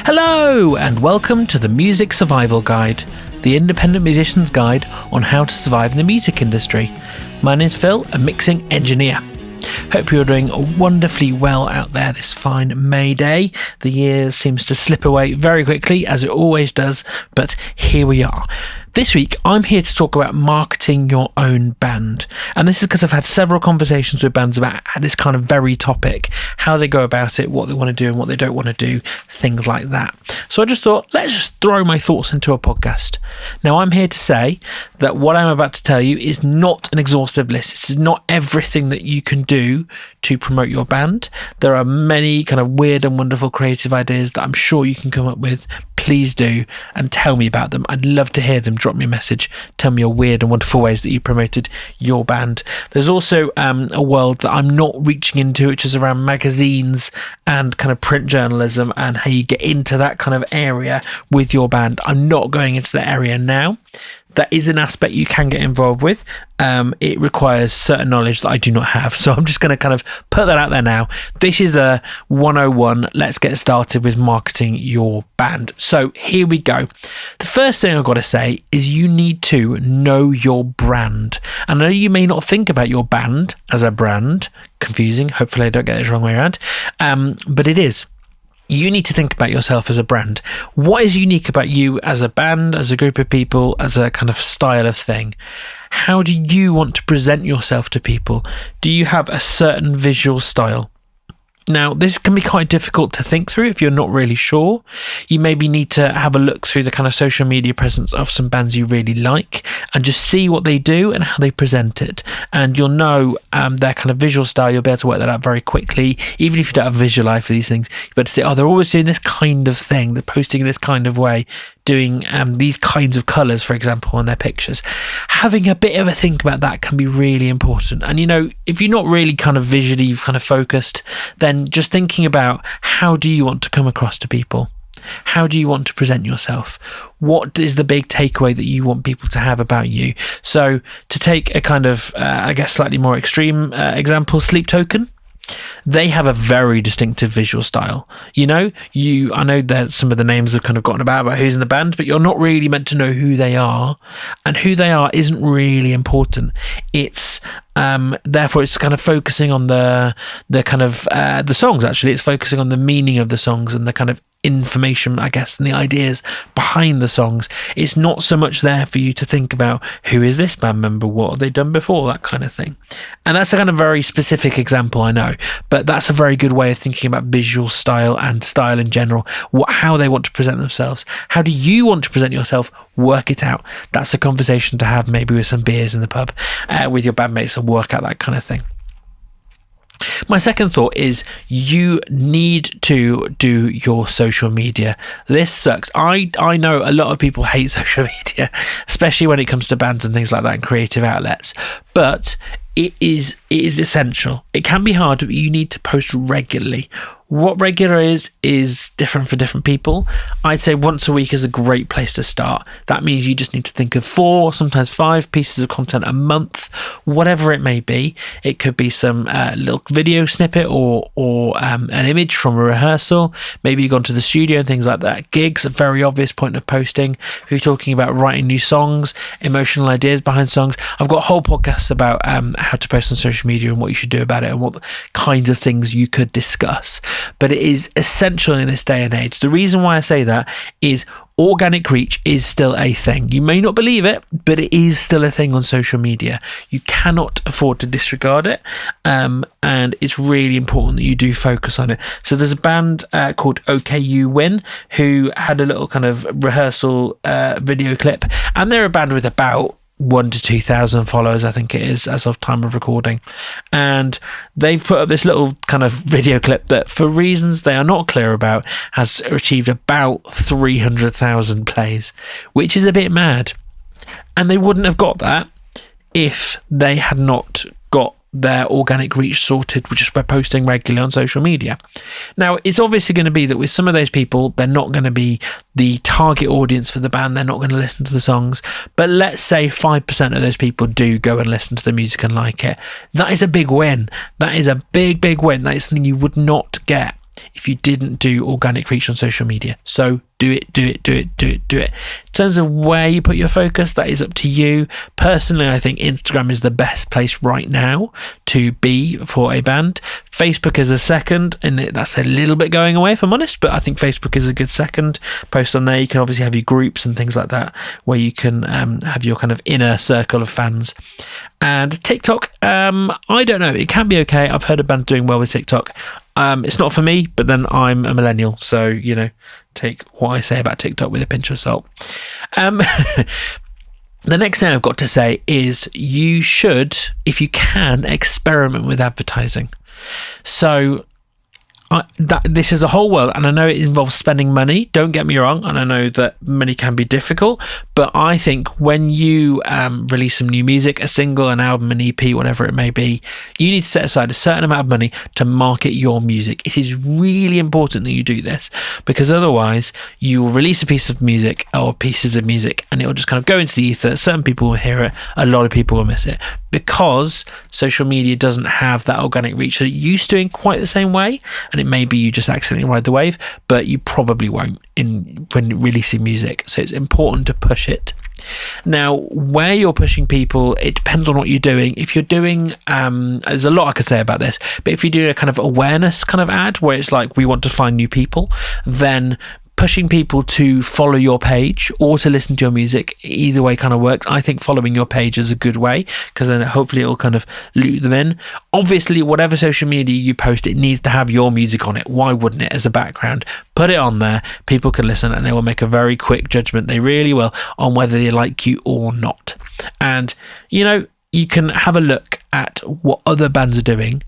Hello, and welcome to the Music Survival Guide, the independent musician's guide on how to survive in the music industry. My name's Phil, a mixing engineer. Hope you're doing wonderfully well out there this fine May day. The year seems to slip away very quickly, as it always does, but here we are. This week, I'm here to talk about marketing your own band. And this is because I've had several conversations with bands about this kind of very topic, how they go about it, what they want to do and what they don't want to do, things like that. So I just thought, let's just throw my thoughts into a podcast. Now, I'm here to say that what I'm about to tell you is not an exhaustive list. This is not everything that you can do to promote your band. There are many kind of weird and wonderful creative ideas that I'm sure you can come up with. Please do, and tell me about them. I'd love to hear them. Drop me a message. Tell me your weird and wonderful ways that you promoted your band. There's also a world that I'm not reaching into, which is around magazines and kind of print journalism and how you get into that kind of area with your band. I'm not going into that area now. That is an aspect you can get involved with. It requires certain knowledge that I do not have. So I'm just going to kind of put that out there now. This is a 101. Let's get started with marketing your band. So here we go. The first thing I've got to say is you need to know your brand. I know you may not think about your band as a brand. Confusing. Hopefully I don't get this wrong way around. But it is. You need to think about yourself as a brand. What is unique about you as a band, as a group of people, as a kind of style of thing? How do you want to present yourself to people? Do you have a certain visual style? Now, this can be quite difficult to think through if you're not really sure. You maybe need to have a look through the kind of social media presence of some bands you really like and just see what they do and how they present it. And you'll know their kind of visual style. You'll be able to work that out very quickly. Even if you don't have a visual eye for these things, you'll be able to say, oh, they're always doing this kind of thing. They're posting in this kind of way, doing these kinds of colours, for example, on their pictures. Having a bit of a think about that can be really important. And, you know, if you're not really kind of visually kind of focused, then just thinking about how do you want to come across to people? How do you want to present yourself? What is the big takeaway that you want people to have about you? So to take a kind of, I guess, slightly more extreme example, Sleep Token. They have a very distinctive visual style. You know, I know that some of the names have kind of gotten about who's in the band, but you're not really meant to know who they are, and who they are isn't really important. It's therefore it's kind of focusing on the kind of the songs. Actually, it's focusing on the meaning of the songs and the kind of information, I guess, and the ideas behind the songs. It's not so much there for you to think about who is this band member, what have they done before, that kind of thing. And that's a kind of very specific example, I know, but that's a very good way of thinking about visual style and style in general. How they want to present themselves. How do you want to present yourself? Work it out. That's a conversation to have maybe with some beers in the pub with your bandmates and work out that kind of thing. My second thought is you need to do your social media. This sucks. I know a lot of people hate social media, especially when it comes to bands and things like that and creative outlets, but it is essential. It can be hard, but you need to post regularly. What regular is different for different people. I'd say once a week is a great place to start. That means you just need to think of 4, sometimes 5 pieces of content a month, whatever it may be. It could be some little video snippet or an image from a rehearsal. Maybe you've gone to the studio and things like that. Gigs, a very obvious point of posting. If you're talking about writing new songs, emotional ideas behind songs. I've got whole podcasts about how to post on social media and what you should do about it and what kinds of things you could discuss. But it is essential in this day and age. The reason why I say that is organic reach is still a thing. You may not believe it, but it is still a thing on social media. You cannot afford to disregard it, and it's really important that you do focus on it. So there's a band called OKU Win who had a little kind of rehearsal video clip, and they're a band with about 1,000 to 2,000 followers, I think it is, as of time of recording, and they've put up this little kind of video clip that, for reasons they are not clear about, has achieved about 300,000 plays, which is a bit mad. And they wouldn't have got that if they had not got their organic reach sorted, which is by posting regularly on social media. Now, it's obviously going to be that with some of those people, they're not going to be the target audience for the band. They're not going to listen to the songs. But let's say 5% of those people do go and listen to the music and like it. That is a big win. That is a big, big win. That is something you would not get if you didn't do organic reach on social media. So do it. In terms of where you put your focus, that is up to you. Personally, I think Instagram is the best place right now to be for a band. Facebook is a second, and that's a little bit going away, if I'm honest, but I think Facebook is a good second. Post on there. You can obviously have your groups and things like that, where you can have your kind of inner circle of fans. And TikTok, I don't know, it can be okay. I've heard of bands doing well with TikTok. It's not for me, but then I'm a millennial, so, you know, take what I say about TikTok with a pinch of salt. The next thing I've got to say is you should, if you can, experiment with advertising. So this is a whole world, and I know it involves spending money, don't get me wrong, and I know that money can be difficult, but I think when you release some new music, a single, an album, an EP, whatever it may be, you need to set aside a certain amount of money to market your music. It is really important that you do this, because otherwise you will release a piece of music or pieces of music and it will just kind of go into the ether. Certain people will hear it, a lot of people will miss it, because social media doesn't have that organic reach that it used to in quite the same way. And it may be you just accidentally ride the wave, but you probably won't when releasing music. So it's important to push it. Now, where you're pushing people, it depends on what you're doing. If you're doing, there's a lot I could say about this, but if you do a kind of awareness kind of ad where it's like, we want to find new people, then pushing people to follow your page or to listen to your music, either way kind of works. I think following your page is a good way, because then hopefully it'll kind of loop them in. Obviously, whatever social media you post, it needs to have your music on it. Why wouldn't it, as a background? Put it on there, people can listen, and they will make a very quick judgment, they really will, on whether they like you or not. And, you know, you can have a look at what other bands are doing.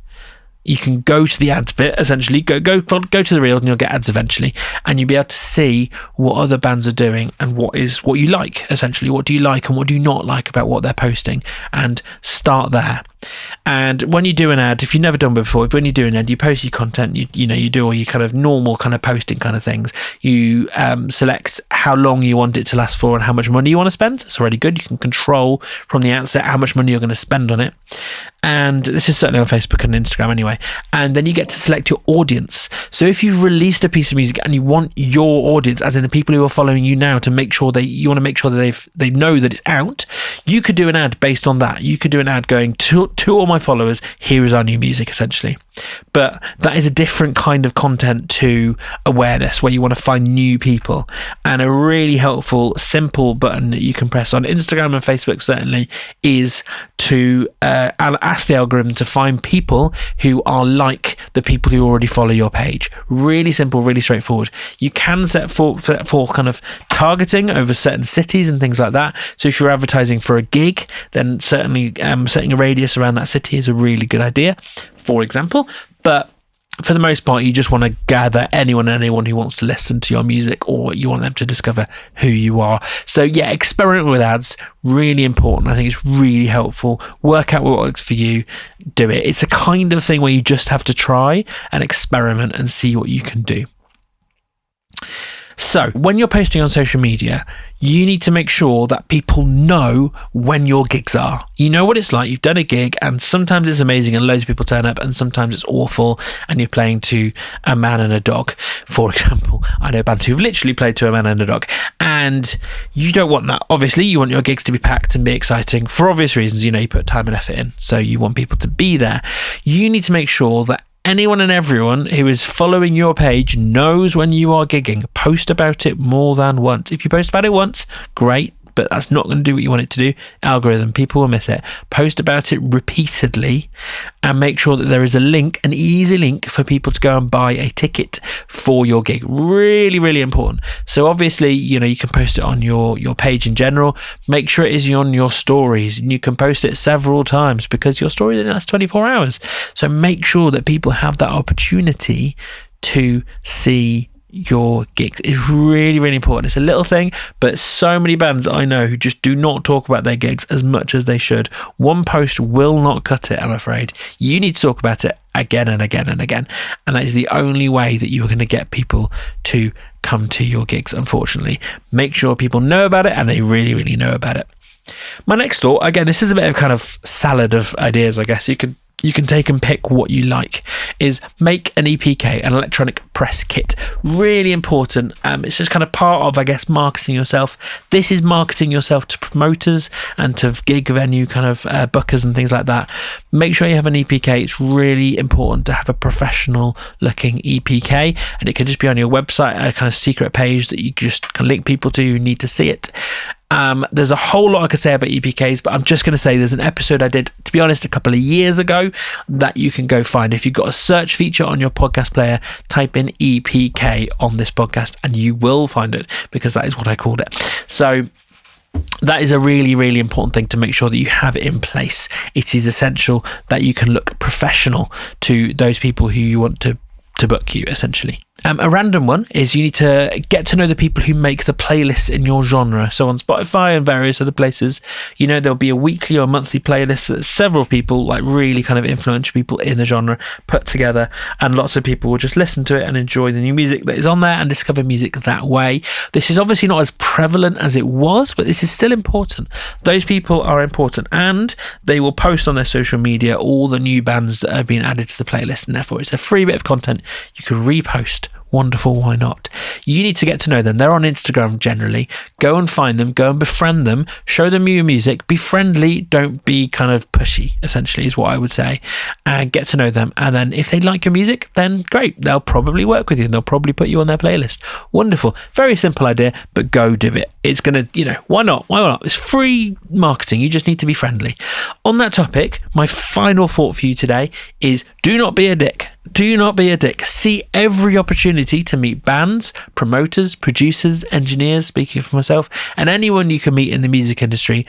You can go to the ads bit, essentially, go to the reels, and you'll get ads eventually, and you'll be able to see what other bands are doing and what you like, essentially. What do you like and what do you not like about what they're posting, and start there. And when you do an ad, if you've never done before, when you do an ad, you post your content, you do all your kind of normal kind of posting kind of things. You select how long you want it to last for and how much money you want to spend. It's already good. You can control from the outset how much money you're going to spend on it. And this is certainly on Facebook and Instagram anyway. And then you get to select your audience. So if you've released a piece of music and you want your audience, as in the people who are following you now, to make sure you want to make sure that they know that it's out, you could do an ad based on that. You could do an ad going to all my followers, here is our new music, essentially. But that is a different kind of content to awareness, where you want to find new people. And a really helpful, simple button that you can press on Instagram and Facebook certainly is to ask the algorithm to find people who are like the people who already follow your page. Really simple, really straightforward. You can set for kind of targeting over certain cities and things like that. So if you're advertising for a gig, then certainly setting a radius around that city is a really good idea, for example. But for the most part, you just want to gather anyone who wants to listen to your music, or you want them to discover who you are. So yeah, experiment with ads, really important. I think it's really helpful. Work out what works for you, do it. It's a kind of thing where you just have to try and experiment and see what you can do. So when you're posting on social media, you need to make sure that people know when your gigs are. You know what it's like. You've done a gig, and sometimes it's amazing and loads of people turn up, and sometimes it's awful and you're playing to a man and a dog, for example. I know bands who've literally played to a man and a dog, and you don't want that. Obviously, you want your gigs to be packed and be exciting for obvious reasons. You know, you put time and effort in, so you want people to be there. You need to make sure that anyone and everyone who is following your page knows when you are gigging. Post about it more than once. If you post about it once, great, but that's not going to do what you want it to do. Algorithm, people will miss it. Post about it repeatedly and make sure that there is a link, an easy link for people to go and buy a ticket for your gig. Really, really important. So obviously, you know, you can post it on your page in general. Make sure it is on your stories, and you can post it several times because your story lasts 24 hours. So make sure that people have that opportunity to see your gigs. Is really, really important. It's a little thing, but so many bands I know who just do not talk about their gigs as much as they should. One post will not cut it, I'm afraid. You need to talk about it again and again and again, and that is the only way that you are going to get people to come to your gigs, unfortunately. Make sure people know about it, and they really, really know about it. My next thought, again, this is a bit of kind of salad of ideas, I guess. You could you can take and pick what you like, is make an EPK, an electronic press kit. Really important. It's just kind of part of, I guess, marketing yourself. This is marketing yourself to promoters and to gig venue kind of bookers and things like that. Make sure you have an EPK. It's really important to have a professional looking EPK, and it can just be on your website, a kind of secret page that you just can link people to who need to see it. There's a whole lot I could say about EPKs, but I'm just going to say there's an episode I did, to be honest, a couple of years ago that you can go find. If you've got a search feature on your podcast player, type in EPK on this podcast and you will find it, because that is what I called it. So that is a really, really important thing to make sure that you have it in place. It is essential that you can look professional to those people who you want to book you, essentially. A random one is you need to get to know the people who make the playlists in your genre. So on Spotify and various other places, there'll be a weekly or monthly playlist that several people, like really kind of influential people in the genre, put together, and lots of people will just listen to it and enjoy the new music that is on there and discover music that way. This is obviously not as prevalent as it was, but this is still important. Those people are important, and they will post on their social media all the new bands that have been added to the playlist, and therefore it's a free bit of content you can repost. Wonderful, why not? You need to get to know them. They're on Instagram generally. Go and find them, go and befriend them, show them your music, be friendly, don't be kind of pushy, essentially is what I would say, and get to know them. And then if they like your music, then great, they'll probably work with you and they'll probably put you on their playlist. Wonderful. Very simple idea, but go do it. It's gonna, why not? It's free marketing. You just need to be friendly. On that topic, my final thought for you today is do not be a dick. Do not be a dick. See every opportunity to meet bands, promoters, producers, engineers, speaking for myself, and anyone you can meet in the music industry.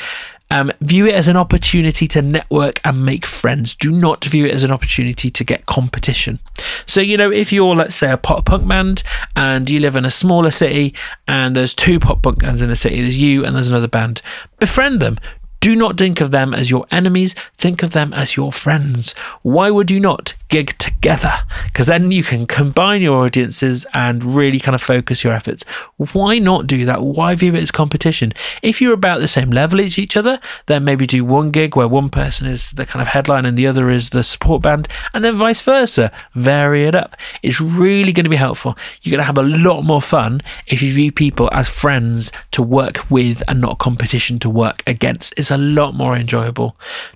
View it as an opportunity to network and make friends. Do not view it as an opportunity to get competition. So, if you're, let's say, a pop punk band and you live in a smaller city and there's 2 pop punk bands in the city, there's you and there's another band, befriend them. Do not think of them as your enemies. Think of them as your friends. Why would you not gig together? Because then you can combine your audiences and really kind of focus your efforts. Why not do that? Why view it as competition? If you're about the same level as each other, then maybe do one gig where one person is the kind of headline and the other is the support band, and then vice versa. Vary it up. It's really going to be helpful. You're going to have a lot more fun if you view people as friends to work with and not competition to work against. It's a lot more enjoyable.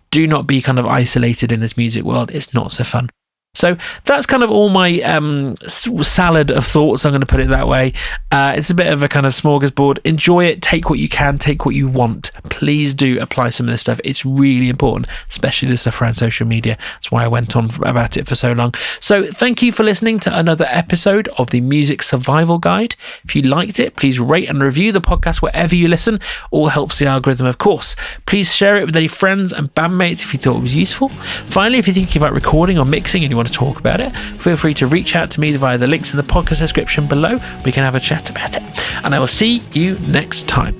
Do not be kind of isolated in this music world. It's not so fun. So that's kind of all my salad of thoughts, I'm going to put it that way. It's a bit of a kind of smorgasbord. Enjoy it, take what you can, take what you want. Please do apply some of this stuff. It's really important, especially the stuff around social media. That's why I went on about it for so long. So thank you for listening to another episode of the Music Survival Guide. If you liked it, please rate and review the podcast wherever you listen. All helps the algorithm, of course. Please share it with any friends and bandmates if you thought it was useful. Finally, if you're thinking about recording or mixing and you want to talk about it, feel free to reach out to me via the links in the podcast description below. We can have a chat about it, and I will see you next time.